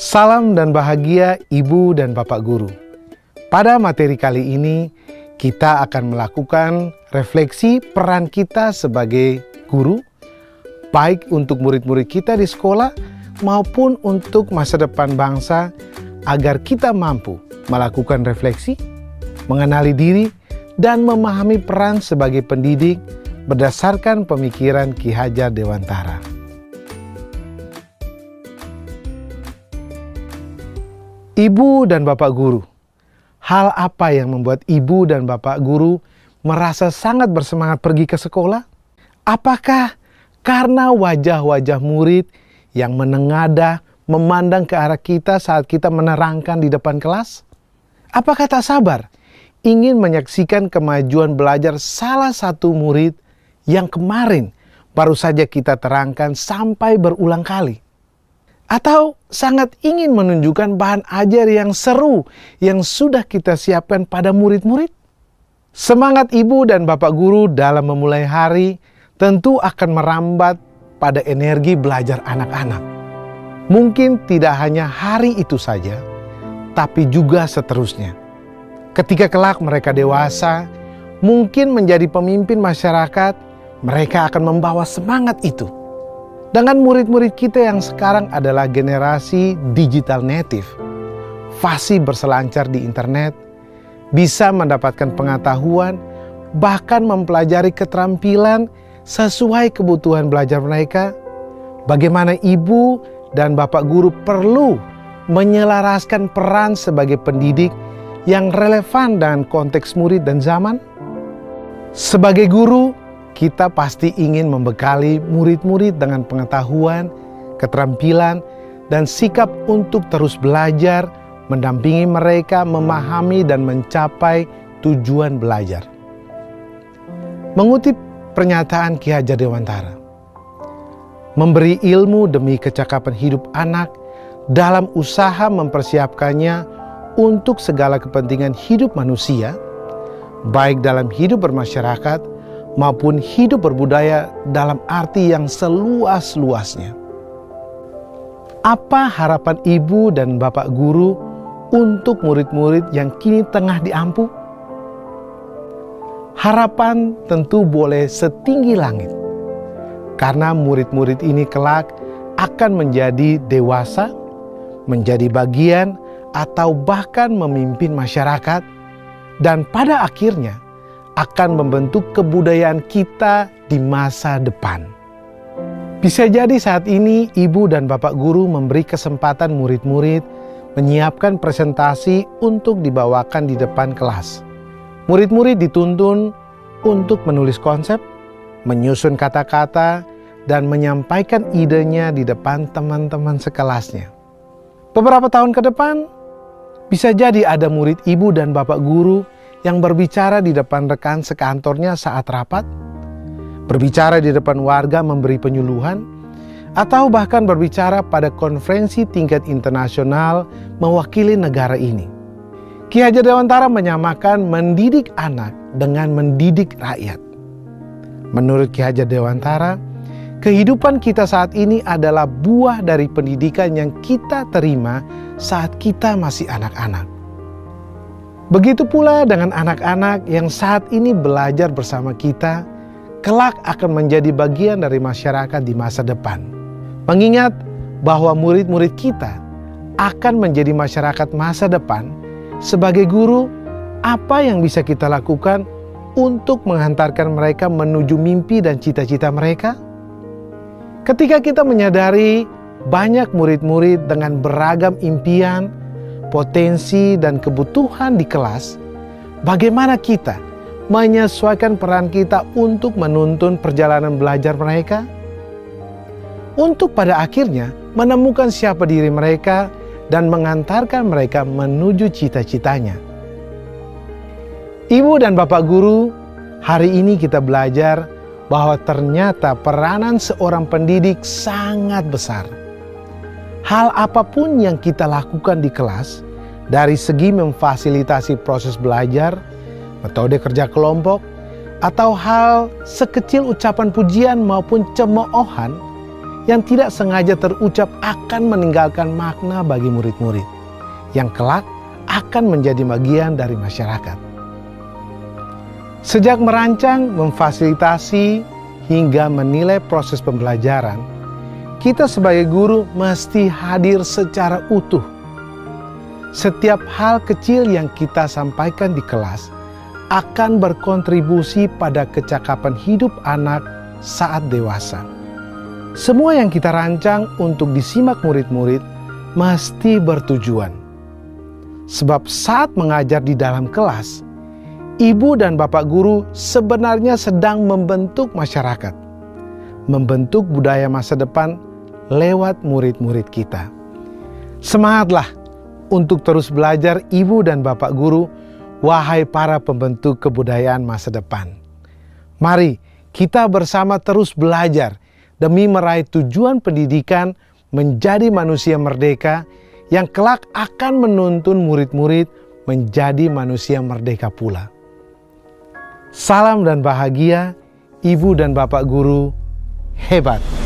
Salam dan bahagia Ibu dan Bapak Guru. Pada materi kali ini, kita akan melakukan refleksi peran kita sebagai guru, baik untuk murid-murid kita di sekolah maupun untuk masa depan bangsa, agar kita mampu melakukan refleksi, mengenali diri, dan memahami peran sebagai pendidik berdasarkan pemikiran Ki Hajar Dewantara. Ibu dan Bapak Guru, hal apa yang membuat Ibu dan Bapak Guru merasa sangat bersemangat pergi ke sekolah? Apakah karena wajah-wajah murid yang menengadah memandang ke arah kita saat kita menerangkan di depan kelas? Apakah tak sabar ingin menyaksikan kemajuan belajar salah satu murid yang kemarin baru saja kita terangkan sampai berulang kali? Atau sangat ingin menunjukkan bahan ajar yang seru yang sudah kita siapkan pada murid-murid? Semangat Ibu dan Bapak Guru dalam memulai hari tentu akan merambat pada energi belajar anak-anak. Mungkin tidak hanya hari itu saja, tapi juga seterusnya. Ketika kelak mereka dewasa, mungkin menjadi pemimpin masyarakat, mereka akan membawa semangat itu. Dengan murid-murid kita yang sekarang adalah generasi digital native, fasih berselancar di internet, bisa mendapatkan pengetahuan, bahkan mempelajari keterampilan sesuai kebutuhan belajar mereka, bagaimana Ibu dan Bapak Guru perlu menyelaraskan peran sebagai pendidik yang relevan dengan konteks murid dan zaman? Sebagai guru, kita pasti ingin membekali murid-murid dengan pengetahuan, keterampilan, dan sikap untuk terus belajar, mendampingi mereka memahami dan mencapai tujuan belajar. Mengutip pernyataan Ki Hajar Dewantara, memberi ilmu demi kecakapan hidup anak dalam usaha mempersiapkannya untuk segala kepentingan hidup manusia, baik dalam hidup bermasyarakat maupun hidup berbudaya dalam arti yang seluas-luasnya. Apa harapan Ibu dan Bapak Guru untuk murid-murid yang kini tengah diampu? Harapan tentu boleh setinggi langit, karena murid-murid ini kelak akan menjadi dewasa, menjadi bagian atau bahkan memimpin masyarakat, dan pada akhirnya akan membentuk kebudayaan kita di masa depan. Bisa jadi saat ini Ibu dan Bapak Guru memberi kesempatan murid-murid menyiapkan presentasi untuk dibawakan di depan kelas. Murid-murid dituntun untuk menulis konsep, menyusun kata-kata, dan menyampaikan idenya di depan teman-teman sekelasnya. Beberapa tahun ke depan, bisa jadi ada murid Ibu dan Bapak Guru yang berbicara di depan rekan sekantornya saat rapat, berbicara di depan warga memberi penyuluhan, atau bahkan berbicara pada konferensi tingkat internasional mewakili negara ini. Ki Hajar Dewantara menyamakan mendidik anak dengan mendidik rakyat. Menurut Ki Hajar Dewantara, kehidupan kita saat ini adalah buah dari pendidikan yang kita terima saat kita masih anak-anak. Begitu pula dengan anak-anak yang saat ini belajar bersama kita, kelak akan menjadi bagian dari masyarakat di masa depan. Mengingat bahwa murid-murid kita akan menjadi masyarakat masa depan, sebagai guru, apa yang bisa kita lakukan untuk menghantarkan mereka menuju mimpi dan cita-cita mereka? Ketika kita menyadari banyak murid-murid dengan beragam impian, potensi, dan kebutuhan di kelas, bagaimana kita menyesuaikan peran kita untuk menuntun perjalanan belajar mereka? Untuk pada akhirnya menemukan siapa diri mereka dan mengantarkan mereka menuju cita-citanya. Ibu dan Bapak Guru, hari ini kita belajar bahwa ternyata peranan seorang pendidik sangat besar. Hal apapun yang kita lakukan di kelas, dari segi memfasilitasi proses belajar, metode kerja kelompok, atau hal sekecil ucapan pujian maupun cemoohan, yang tidak sengaja terucap akan meninggalkan makna bagi murid-murid, yang kelak akan menjadi bagian dari masyarakat. Sejak merancang, memfasilitasi, hingga menilai proses pembelajaran, kita sebagai guru mesti hadir secara utuh. Setiap hal kecil yang kita sampaikan di kelas akan berkontribusi pada kecakapan hidup anak saat dewasa. Semua yang kita rancang untuk disimak murid-murid mesti bertujuan. Sebab saat mengajar di dalam kelas, ibu dan bapak guru sebenarnya sedang membentuk masyarakat, membentuk budaya masa depan lewat murid-murid kita. Semangatlah untuk terus belajar ibu dan bapak guru, wahai para pembentuk kebudayaan masa depan. Mari kita bersama terus belajar demi meraih tujuan pendidikan menjadi manusia merdeka yang kelak akan menuntun murid-murid menjadi manusia merdeka pula. Salam dan bahagia, ibu dan bapak guru hebat.